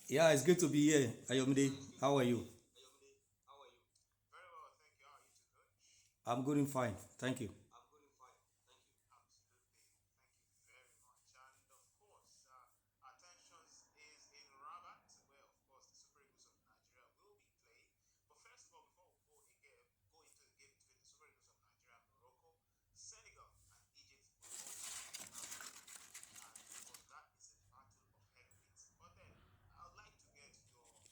Yeah, it's good to be here. Ayomide, how are you? Very well, thank you. How are you too, coach? I'm good and fine. Thank you. Absolutely. Thank you very much. And of course, our tensions is in Rabat, where of course the Super Eagles of Nigeria will be playing. But first of all, before we go into the game between the Super Eagles of Nigeria and Morocco, Senegal and Egypt will also be having a game. And of course, that is a battle of heavyweights. But then, I'd like to get your overview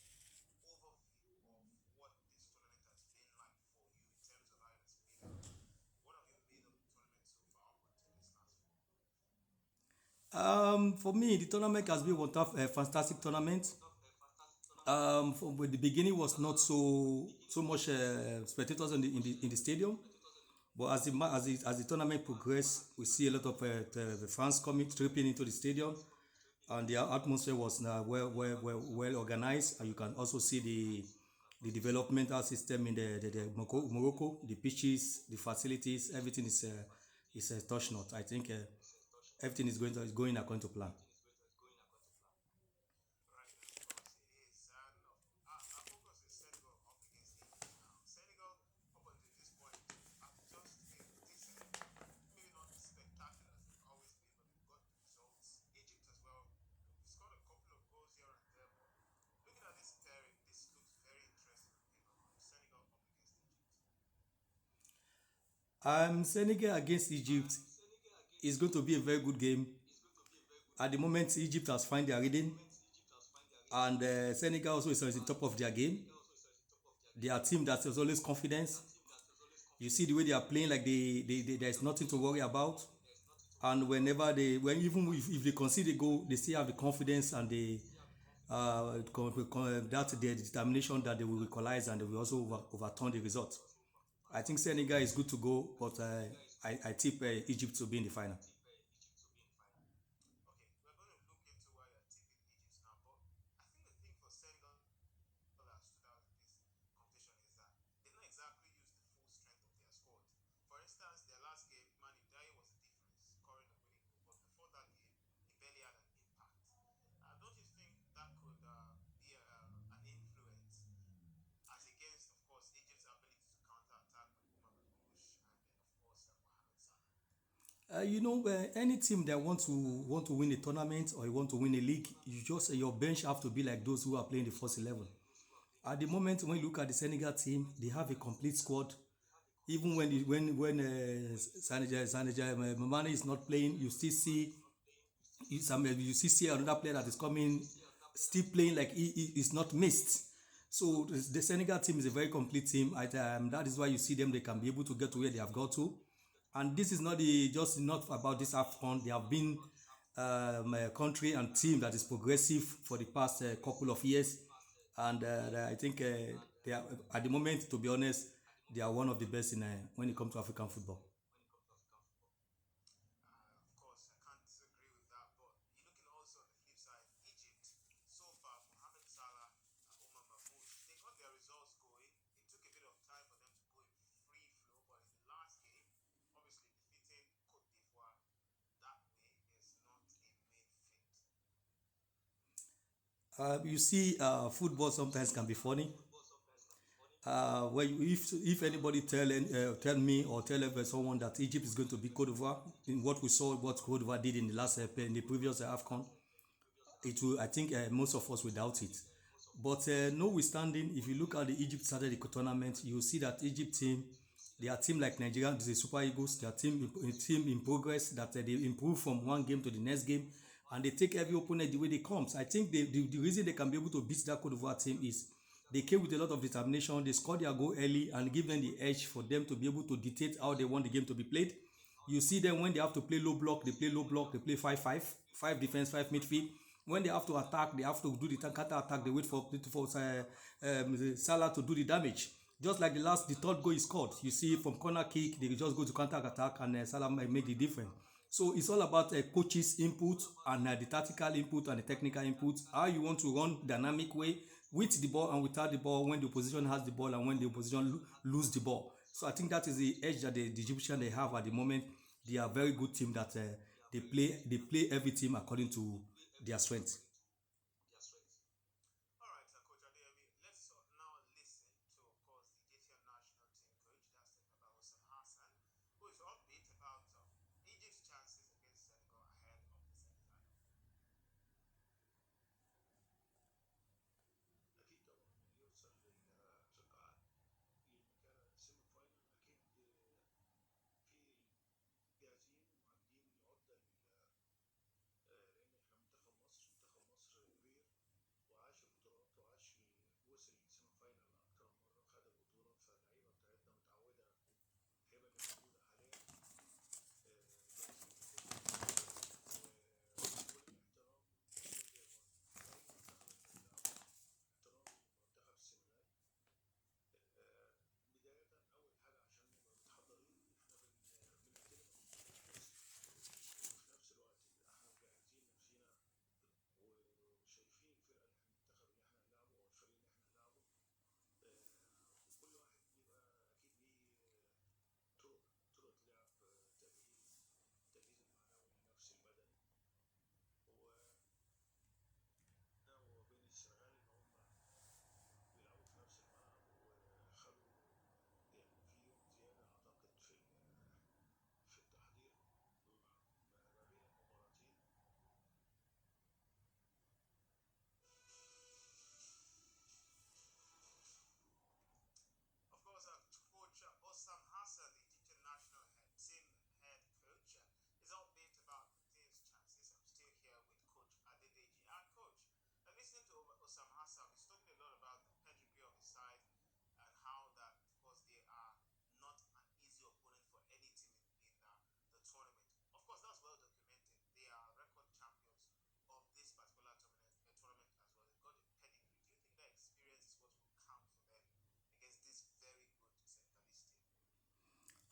of what this tournament has been like for you in terms of how it has played out. What have you made of the tournament so far up until this last one? For me, the tournament has been one of a fantastic tournament. From the beginning was not so much spectators in the stadium, but as the tournament progressed, we see a lot of the fans coming tripping into the stadium, and the atmosphere was well organized, and you can also see the developmental system in the Morocco, the pitches, the facilities, everything is a touch note. I think everything is going according to plan. Right, and of course it is. And our focus is Senegal up against Egypt now. Senegal, up until this point, have just been decent. Maybe not spectacular as they've always been, but they've got the results. Egypt as well, they've scored a couple of goals here and there, but looking at this pairing, this looks very interesting on paper, coach. Senegal up against Egypt. Senegal against Egypt is going to be a very good game. At the moment, Egypt has found their rhythm, and Senegal also is on top of their game. They are a team that is always confidence. You see the way they are playing, like there's nothing to worry about. And when even if they concede a goal, they still have the confidence and that their determination that they will equalize and they will also overturn the result. I think Senegal is good to go, but I tip Egypt to be in the final. Okay, we're going to look into why you're tipping Egypt now, but I think the thing for Senegal that stood out in this competition is that they didn't exactly use the full strength of their squad. For instance, their last game, Manu Dai was the difference, scoring the winning goal. But before that game, he barely had an impact. Don't you think that could be an influence as against, of course, Egypt's ability to counter attack with Omar Mamouche and then, of course, Mohamed Salah? Any team that want to win a tournament or you want to win a league, you just your bench have to be like those who are playing the first 11. At the moment, when you look at the Senegal team, they have a complete squad. Even when Mamani is not playing, you still see another player that is coming, still playing like he is not missed. So the Senegal team is a very complete team. That is why you see them; they can be able to get to where they have got to. And this is not about this AFCON. They have been a country and team that is progressive for the past couple of years, and I think they are at the moment, to be honest, they are one of the best in when it comes to African football. Of course, I can't disagree with that. But you're looking also on the flip side, Egypt, so far, Mohamed Salah, Omar Mamouche, they got their results going. It took a bit of time for them to go in free flow, but in the last game, obviously defeating Cote d'Ivoire that way is not a main feat. You see, football sometimes can be funny. If anybody tell me or tell ever someone that Egypt is going to be Cote d'Ivoire in what we saw what Cote d'Ivoire did in the previous AFCON, it will I think most of us will doubt it. But notwithstanding, if you look at the Egypt started the tournament, you will see that Egypt team, they are team like Nigeria, the Super Eagles, they are team in progress that they improve from one game to the next game, and they take every opponent the way they come. So I think the reason they can be able to beat that Cote d'Ivoire team is they came with a lot of determination. They scored their goal early and give them the edge for them to be able to dictate how they want the game to be played. You see them when they have to play low block, they play low block, they play 5-5, five defense, five midfield. When they have to attack, they have to do the counter attack. They wait for Salah to do the damage. Just like the third goal is scored. You see from corner kick, they just go to counter attack and Salah might make the difference. So it's all about coaches' input and the tactical input and the technical input. How you want to run dynamic way with the ball and without the ball when the opposition has the ball and when the opposition lose the ball. So I think that is the edge that the Egyptian they have at the moment. They are a very good team that they play every team according to their strength.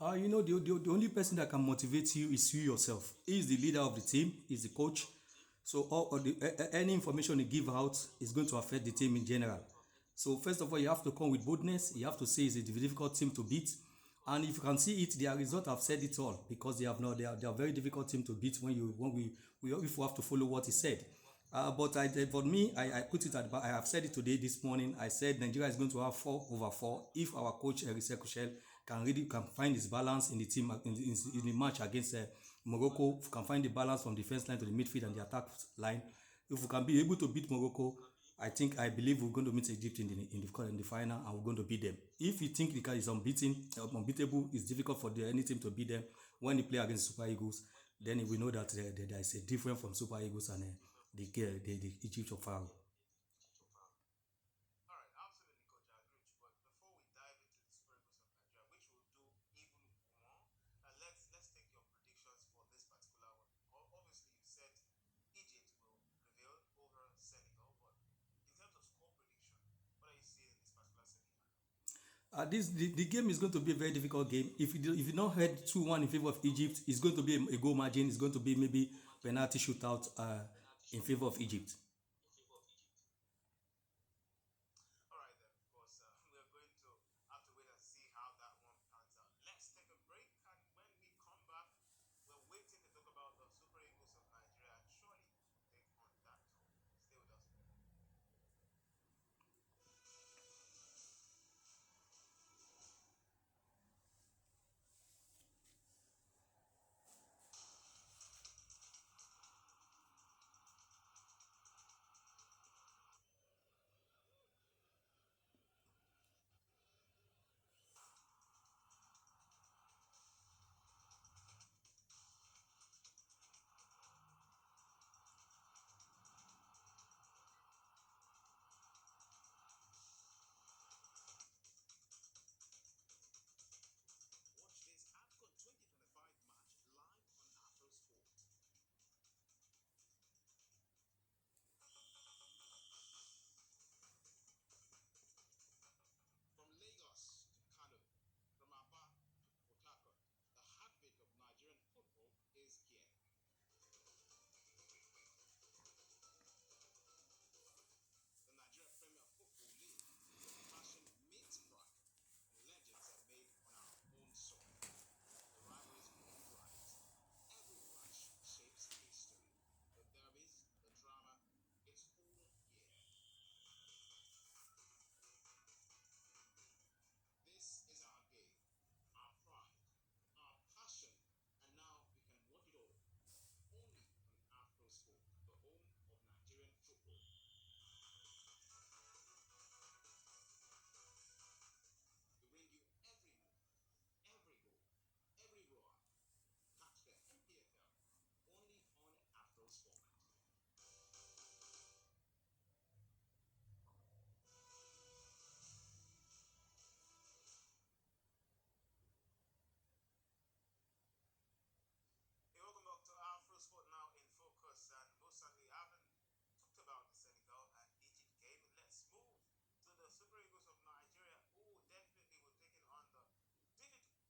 The only person that can motivate you is you yourself. He is the leader of the team, he's the coach. So any information you give out is going to affect the team in general. So first of all, you have to come with boldness. You have to say it's a difficult team to beat. And if you can see it, their result have said it all because they are a very difficult team to beat when we if we have to follow what he said. But for me, I put it at I have said it today this morning. I said Nigeria is going to have 4/4 if our coach Chelle can find his balance in the team in the match against Morocco. If we can find the balance from the defense line to the midfield and the attack line. If we can be able to beat Morocco, I believe we're going to meet Egypt in the final and we're going to beat them. If you think the guy is unbeatable, it's difficult for any team to beat them when they play against Super Eagles. Then we know that there is a difference from Super Eagles and the Egypt of Pharaoh. All right, absolutely, coach. I agree with you. But before we dive into the Super Eagles of Nigeria, which we'll do even more, let's take your predictions for this particular one. Obviously, you said Egypt will prevail over Senegal, but in terms of score prediction, what are you seeing in this particular semi-final? The game is going to be a very difficult game. If you not heard 2-1 in favor of Egypt, it's going to be a goal margin. It's going to be maybe penalty shootout in favor of Egypt. All right, then, of course, we're going to have to wait and see how that one pans out. Let's take a break, and when we come back, we're waiting to talk about the Super Eagles of Nigeria, and surely we'll take on that tour. Stay with us. Watch this AFCON 2025 match live on Afro Sport. From Lagos to Kano, from Aba to Port Harcourt, the heartbeat of Nigerian football is here. The Nigeria Premier Football League, where passion meets pride and legends are made on our own soil. The rivalries become bright. Every clash shapes history. The derbies, the drama, it's all here. This is our game, our pride, our passion, and now we can watch it all only on Afro Sport, the home of Nigerian football. We bring you every move, every goal, every roar. Catch the MPFL only on Afro Sport. Hey, welcome back to Afro Sport now in focus, and most certainly I haven't talked about the Senegal and Egypt game. Let's move to the Super Eagles of Nigeria, who definitely will take it on the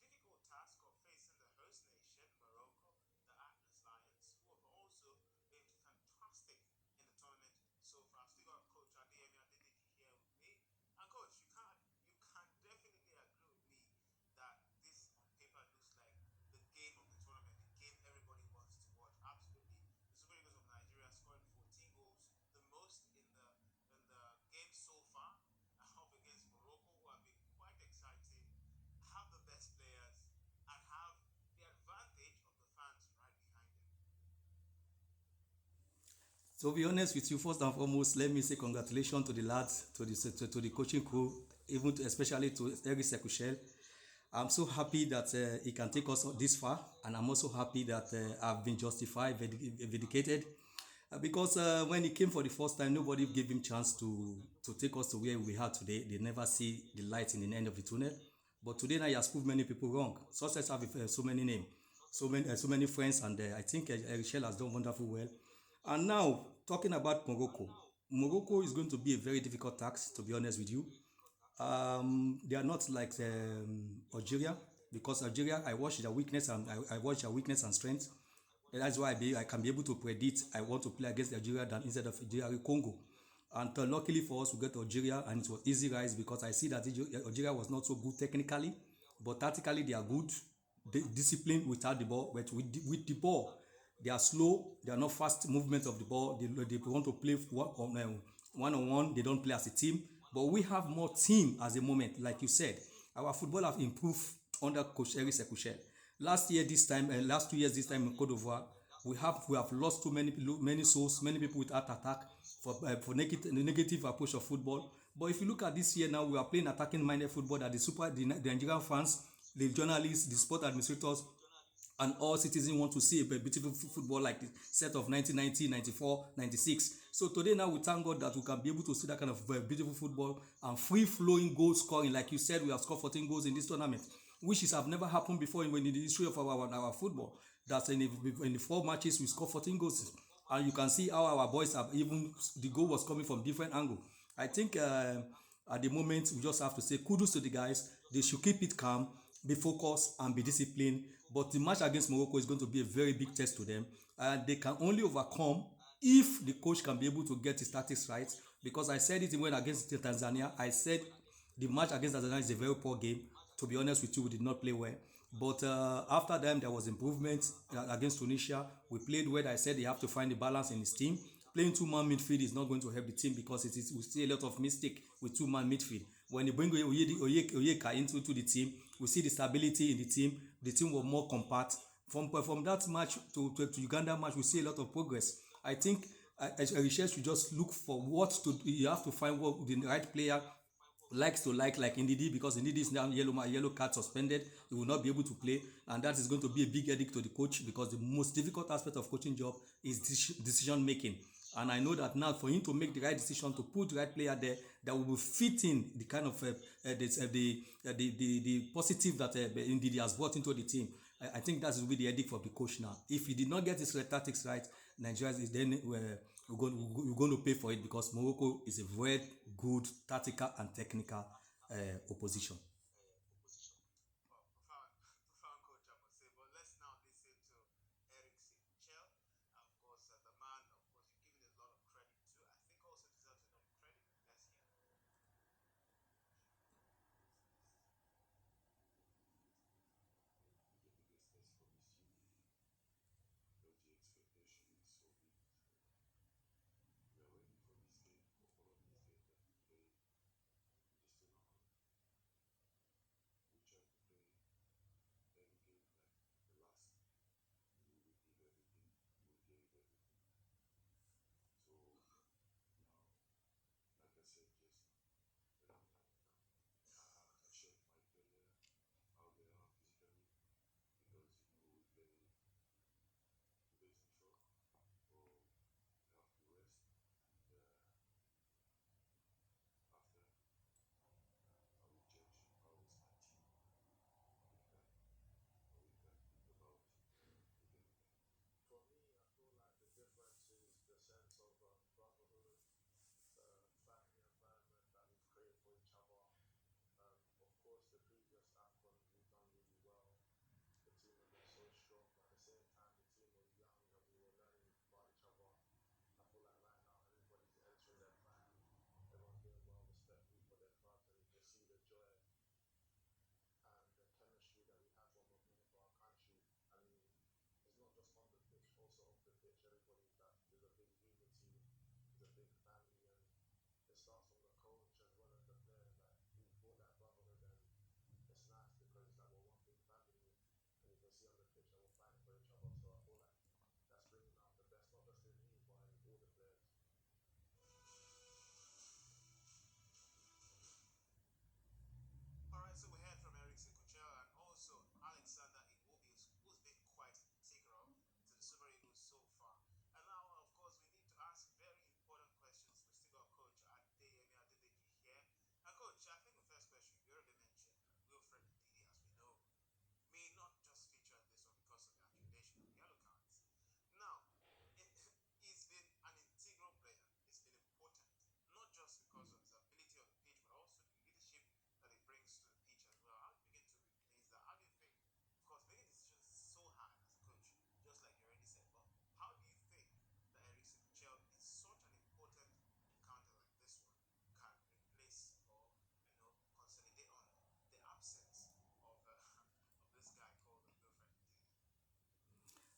difficult task of facing the host nation, Morocco, the Atlas Lions, who have also been fantastic in the tournament so far. Still got Coach Adeyemi Adedeji here with me, and Coach, you can definitely agree with me that this on paper looks like the game of the tournament, the game everybody wants to watch. Absolutely, the Super Eagles of Nigeria scoring 14 goals, the most in the game so far, up against Morocco, who have been quite exciting, have the best players, and have the advantage of the fans right behind them. To be honest with you, first and foremost, let me say congratulations to the lads, to the coaching crew, especially to Eric Sekushel. I'm so happy that he can take us this far, and I'm also happy that I've been justified, vindicated, because when he came for the first time, nobody gave him chance to take us to where we are today. They never see the light in the end of the tunnel. But today now he has proved many people wrong. Success have so many names, so many friends, and I think Chelle has done wonderful well. And now talking about Morocco, Morocco is going to be a very difficult task, to be honest with you. They are not like Algeria. because Algeria, I watch their weakness and I watch their weakness and strength. And that's why I can be able to predict I want to play against Algeria than instead of Algeria Congo. And luckily for us, we get to Algeria and it was easy rise because I see that Algeria was not so good technically, but tactically they are good. Discipline without the ball, but with the ball, they are slow. They are not fast movement of the ball. They want to play one on one. They don't play as a team. But we have more team as a moment, like you said. Our football have improved under Coach Eric Sekouchel. Last year, this time, last 2 years, this time in Cote d'Ivoire, we have lost too many souls, many people with heart attack for negative approach of football. But if you look at this year now, we are playing attacking minded football that the Nigerian fans, the journalists, the sport administrators, and all citizens want to see a beautiful football like the set of 1990, 94, 96. So today now we thank God that we can be able to see that kind of beautiful football and free flowing goal scoring. Like you said, we have scored 14 goals in this tournament, which is have never happened before in the history of our football. That's in the 4 matches we scored 14 goals, and you can see how our boys have even the goal was coming from different angle. I think at the moment we just have to say kudos to the guys. They should keep it calm, be focused and be disciplined. But the match against Morocco is going to be a very big test to them, and they can only overcome if the coach can be able to get his tactics right. Because I said it when against Tanzania, I said the match against Tanzania is a very poor game. To be honest with you, we did not play well. But after them, there was improvement against Tunisia. We played well. I said they have to find the balance in his team. Playing two-man midfield is not going to help the team because we see a lot of mistake with two-man midfield. When you bring Oyeka into the team, we see the stability in the team. The team was more compact. From that match to Uganda match, we see a lot of progress. I think research should just look for what to. You have to find what the right player likes to like Ndidi, because Ndidi is now yellow card suspended. He will not be able to play, and that is going to be a big headache to the coach because the most difficult aspect of coaching job is decision making. And I know that now for him to make the right decision to put the right player there that will fit in the kind of the positive that Ndidi has brought into the team. I think that will be the headache for the coach now. If he did not get his tactics right, Nigeria is then we're going to pay for it because Morocco is a very good tactical and technical opposition. Well, profound coach, I must say. But let's now listen to Eric Chelle. Of course, the man, of course, you're giving a lot of credit to. I think also deserves a lot of credit. Let's hear.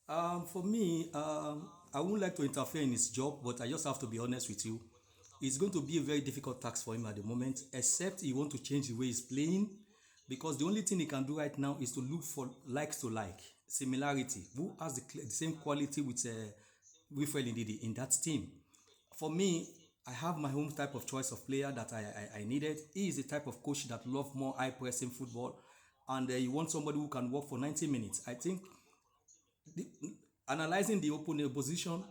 For me, I wouldn't like to interfere in his job, but I just have to be honest with you. It's going to be a very difficult task for him at the moment, except he want to change the way he's playing, because the only thing he can do right now is to look for likes to like similarity. Who has the same quality with Wilfred Ndidi in that team? For me, I have my own type of choice of player that I needed. He is the type of coach that love more high pressing football, and you want somebody who can work for 90 minutes. I think the, analyzing the opposition,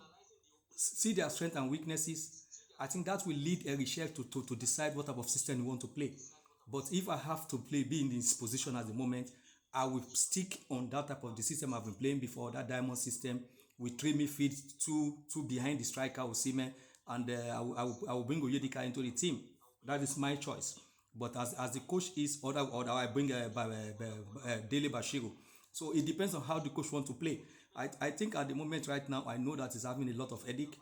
see their strengths and weaknesses. I think that will lead Eric Chelle to decide what type of system he want to play. But if I have to be in this position at the moment, I will stick on that type of the system I've been playing before, that diamond system with three midfield, two behind the striker, Osimhen, and I will bring Oyedika into the team. That is my choice. But as the coach is, or I bring Dele Bashiru. So it depends on how the coach want to play. I think at the moment right now, I know that he's having a lot of headache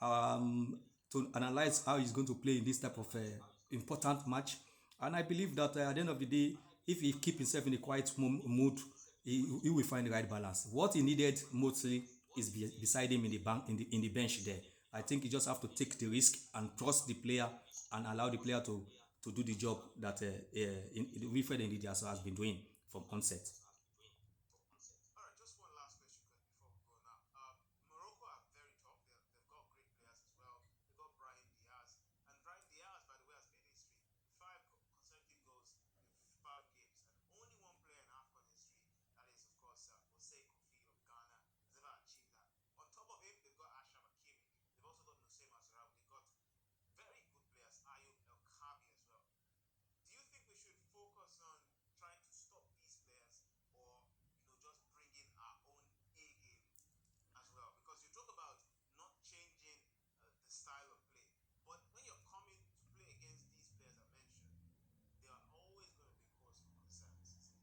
um, to analyze how he's going to play in this type of important match. And I believe that at the end of the day, if he keep himself in a quiet mood, he will find the right balance. What he needed mostly is beside him in the bank in the bench there. I think he just have to take the risk and trust the player and allow the player to do the job that Wilfred Ndidi has been doing from onset. All right, just one last question before we go now. Morocco are very tough. They've got great players as well. They got Brahim Diaz, and Brahim Diaz, by the way, has made history. Five consecutive goals in 5 games, and only one player in AFCON history, that is, of course, Jose Kofi of Ghana, has ever achieved that. On top of him, they've got Ashraf Hakimi. They've also got Nusayr Mazraoui. They've got very good players, Ayub El Kabi as well. Do you think we should focus on trying to stop these players, or just bring in our own A game as well? Because you talk about not changing the style of play, but when you're coming to play against these players I mentioned, they are always going to be cause for concerns, isn't it?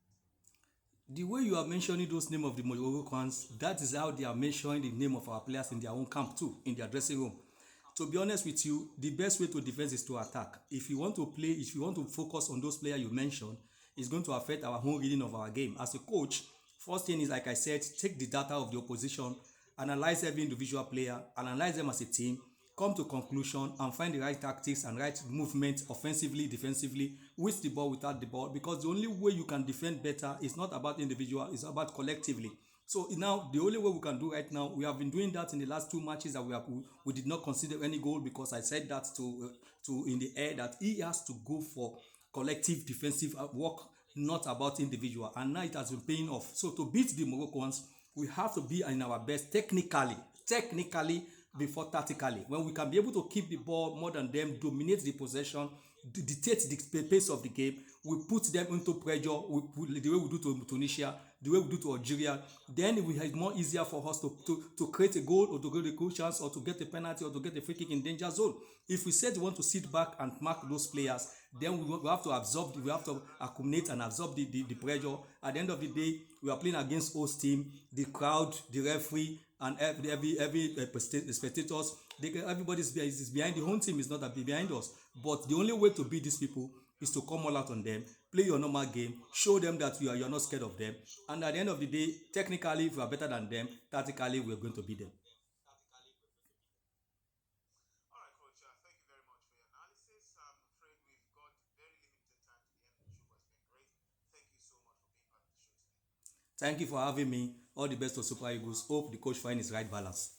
The way you are mentioning those names of the Moroccans, that is how they are mentioning the name of our players in their own camp too, in their dressing room. To be honest with you, the best way to defend is to attack. If you want to play, if you want to focus on those players you mentioned, it's going to affect our own reading of our game. As a coach, first thing is, like I said, take the data of the opposition, analyze every individual player, analyze them as a team, come to conclusion and find the right tactics and right movement offensively, defensively, with the ball, without the ball, because the only way you can defend better is not about individual, it's about collectively. So now the only way we can do right now, we have been doing that in the last two matches that we did not consider any goal, because I said that to in the air that he has to go for collective defensive work, not about individual, and now it has been paying off. So to beat the Moroccans, we have to be in our best technically before tactically. When we can be able to keep the ball more than them, dominate the possession, dictate the pace of the game, we put them into pressure, the way we do to Tunisia, the way we do to Algeria, then it will be more easier for us to create a goal, or to get a goal chance, or to get a penalty, or to get a free kick in danger zone. If we said we want to sit back and mark those players, then we have to absorb, we have to accumulate and absorb the pressure. At the end of the day, we are playing against host team, the crowd, the referee, and every spectators. Everybody is behind the home team, is not that behind us. But the only way to beat these people is to come all out on them, play your normal game, show them that you're not scared of them, and at the end of the day, technically, if we are better than them, tactically, we're going to beat them. All right, Coach. Thank you very much for your analysis. I'm afraid we've got very limited time to the end of the show, but it's been great. Thank you so much for being part of the show today. Thank you for having me. All the best to Super Eagles. Hope the coach finds his right balance.